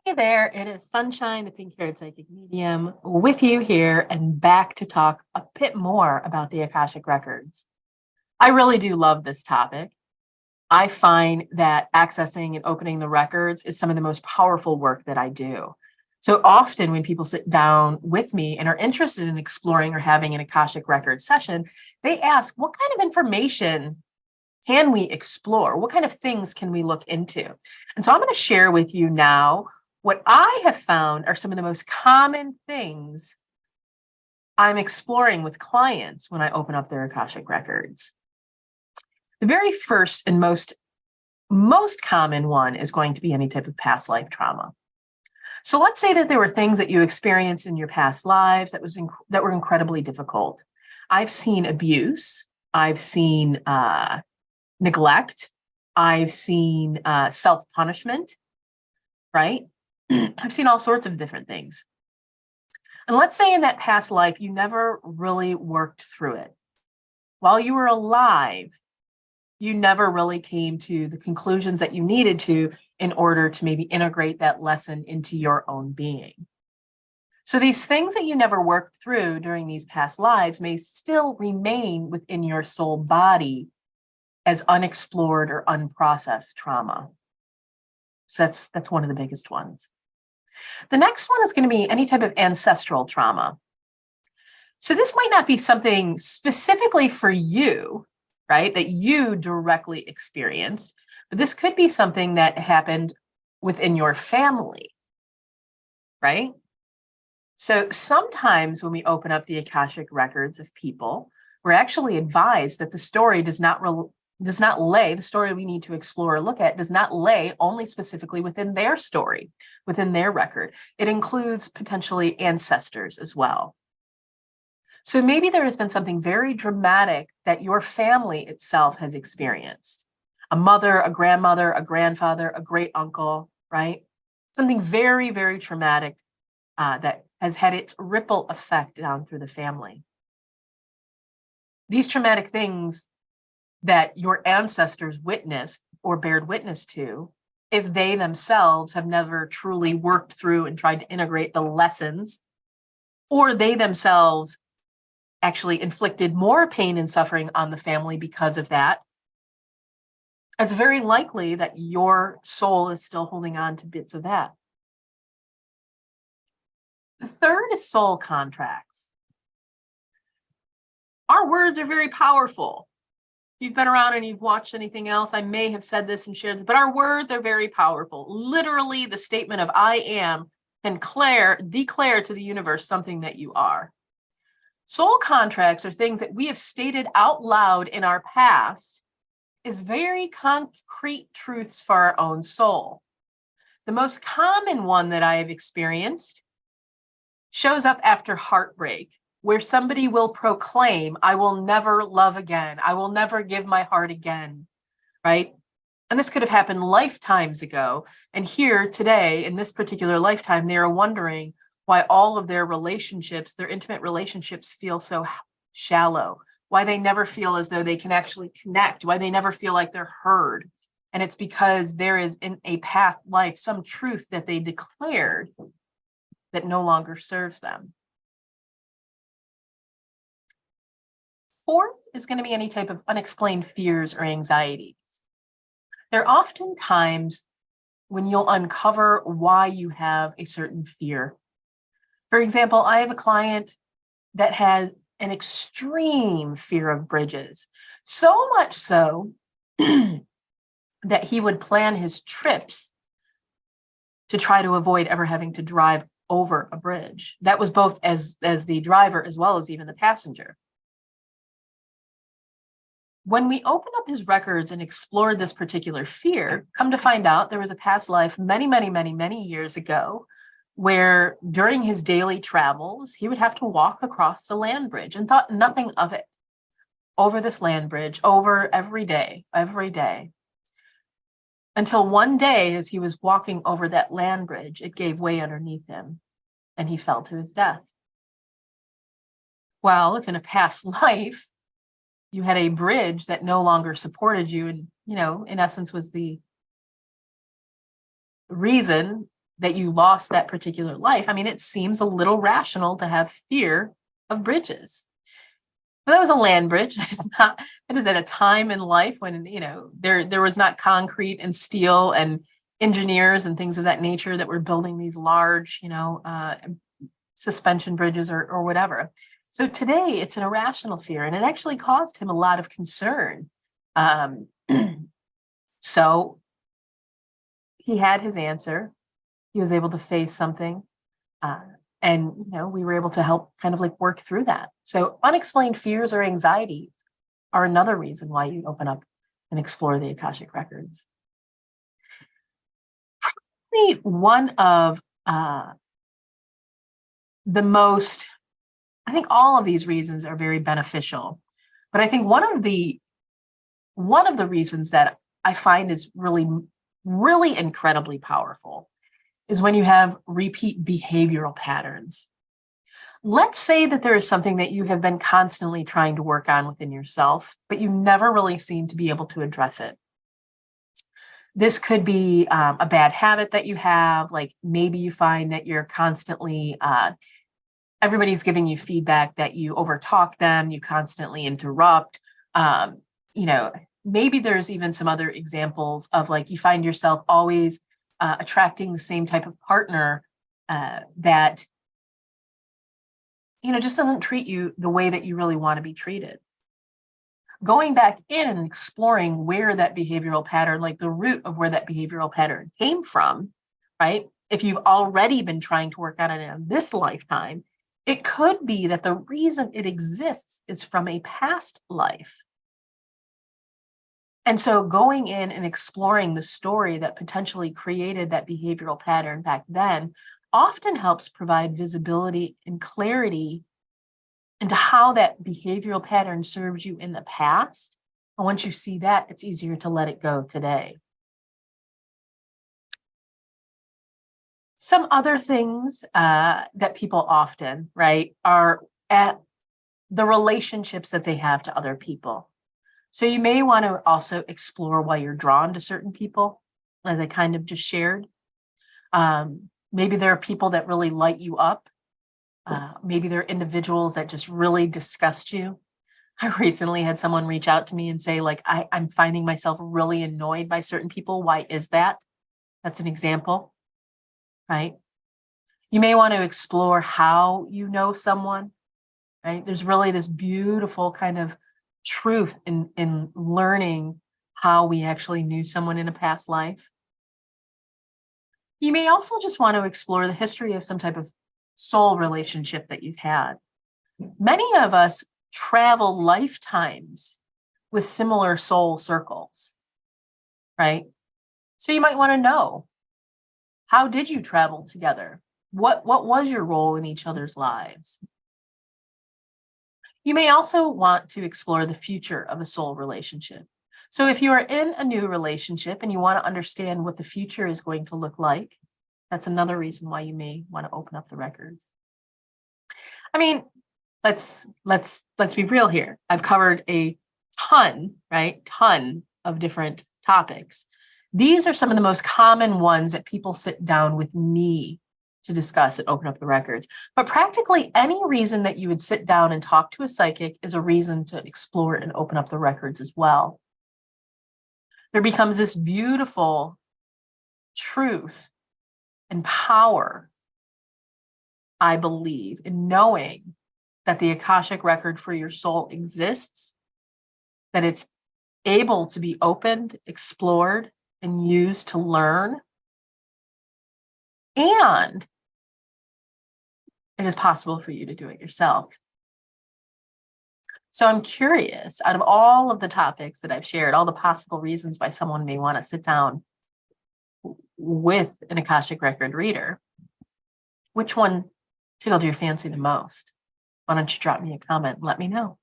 Hey there, it is Sunshine, the pink haired psychic medium, with you here and back to talk a bit more about the Akashic Records. I really do love this topic. I find that accessing and opening the records is some of the most powerful work that I do. So often, when people sit down with me and are interested in exploring or having an Akashic Record session, they ask, what kind of information can we explore? What kind of things can we look into? And so I'm going to share with you now what I have found are some of the most common things I'm exploring with clients when I open up their Akashic records. The very first and most common one is going to be any type of past life trauma. So let's say that there were things that you experienced in your past lives that were incredibly difficult. I've seen abuse. I've seen neglect. I've seen self-punishment, right? I've seen all sorts of different things. And let's say in that past life, you never really worked through it. While you were alive, you never really came to the conclusions that you needed to in order to maybe integrate that lesson into your own being. So these things that you never worked through during these past lives may still remain within your soul body as unexplored or unprocessed trauma. So that's one of the biggest ones. The next one is going to be any type of ancestral trauma. So this might not be something specifically for you, right, that you directly experienced, but this could be something that happened within your family, right? So sometimes when we open up the Akashic records of people, we're actually advised that the story the story we need to explore or look at does not lay only specifically within their story, within their record. It includes potentially ancestors as well. So maybe there has been something very dramatic that your family itself has experienced. A mother, a grandmother, a grandfather, a great uncle, right? Something very, very traumatic that has had its ripple effect down through the family. These traumatic things that your ancestors witnessed or bared witness to, if they themselves have never truly worked through and tried to integrate the lessons, or they themselves actually inflicted more pain and suffering on the family because of that, it's very likely that your soul is still holding on to bits of that. The third is soul contracts. Our words are very powerful. If you've been around and you've watched anything else, I may have said this and shared this, but our words are very powerful. Literally, the statement of I am can declare to the universe something that you are. Soul contracts are things that we have stated out loud in our past is very concrete truths for our own soul. The most common one that I have experienced shows up after heartbreak, where somebody will proclaim, I will never love again. I will never give my heart again, right? And this could have happened lifetimes ago. And here today, in this particular lifetime, they are wondering why all of their relationships, their intimate relationships, feel so shallow, why they never feel as though they can actually connect, why they never feel like they're heard. And it's because there is in a past life some truth that they declared that no longer serves them. Fourth is going to be any type of unexplained fears or anxieties. There are often times when you'll uncover why you have a certain fear. For example, I have a client that has an extreme fear of bridges, so much so that he would plan his trips to try to avoid ever having to drive over a bridge. That was both as the driver as well as even the passenger. When we opened up his records and explored this particular fear, come to find out there was a past life many years ago where during his daily travels, he would have to walk across the land bridge and thought nothing of it. Over this land bridge, over every day. Until one day, as he was walking over that land bridge, it gave way underneath him and he fell to his death. Well, if in a past life, you had a bridge that no longer supported you and, in essence was the reason that you lost that particular life, I mean, it seems a little rational to have fear of bridges. But that was a land bridge. It is at a time in life when, there was not concrete and steel and engineers and things of that nature that were building these large, suspension bridges or whatever. So today it's an irrational fear, and it actually caused him a lot of concern. So he had his answer. He was able to face something. And we were able to help kind of like work through that. So unexplained fears or anxieties are another reason why you open up and explore the Akashic Records. Probably one of the most, I think all of these reasons are very beneficial, but I think one of the reasons that I find is really, really incredibly powerful is when you have repeat behavioral patterns. Let's say that there is something that you have been constantly trying to work on within yourself, but you never really seem to be able to address it. This could be a bad habit that you have, like maybe you find that you're constantly, everybody's giving you feedback that you overtalk them, you constantly interrupt. Maybe there's even some other examples of like you find yourself always attracting the same type of partner that just doesn't treat you the way that you really want to be treated. Going back in and exploring where that behavioral pattern, like the root of where that behavioral pattern came from, right? If you've already been trying to work on it in this lifetime, it could be that the reason it exists is from a past life. And so going in and exploring the story that potentially created that behavioral pattern back then often helps provide visibility and clarity into how that behavioral pattern served you in the past. And once you see that, it's easier to let it go today. Some other things that people often, right, are at the relationships that they have to other people. So you may want to also explore why you're drawn to certain people, as I kind of just shared. Maybe there are people that really light you up. Maybe there are individuals that just really disgust you. I recently had someone reach out to me and say, like, I'm finding myself really annoyed by certain people. Why is that? That's an example, right? You may want to explore how you know someone, right? There's really this beautiful kind of truth in learning how we actually knew someone in a past life. You may also just want to explore the history of some type of soul relationship that you've had. Many of us travel lifetimes with similar soul circles, right? So you might want to know, how did you travel together? What was your role in each other's lives? You may also want to explore the future of a soul relationship. So if you are in a new relationship and you want to understand what the future is going to look like, that's another reason why you may want to open up the records. I mean, let's be real here. I've covered a ton of different topics. These are some of the most common ones that people sit down with me to discuss and open up the records. But practically any reason that you would sit down and talk to a psychic is a reason to explore and open up the records as well. There becomes this beautiful truth and power, I believe, in knowing that the Akashic record for your soul exists, that it's able to be opened, explored, and used to learn. And it is possible for you to do it yourself. So I'm curious, out of all of the topics that I've shared, all the possible reasons why someone may want to sit down with an Akashic record reader, which one tickled your fancy the most? Why don't you drop me a comment and let me know?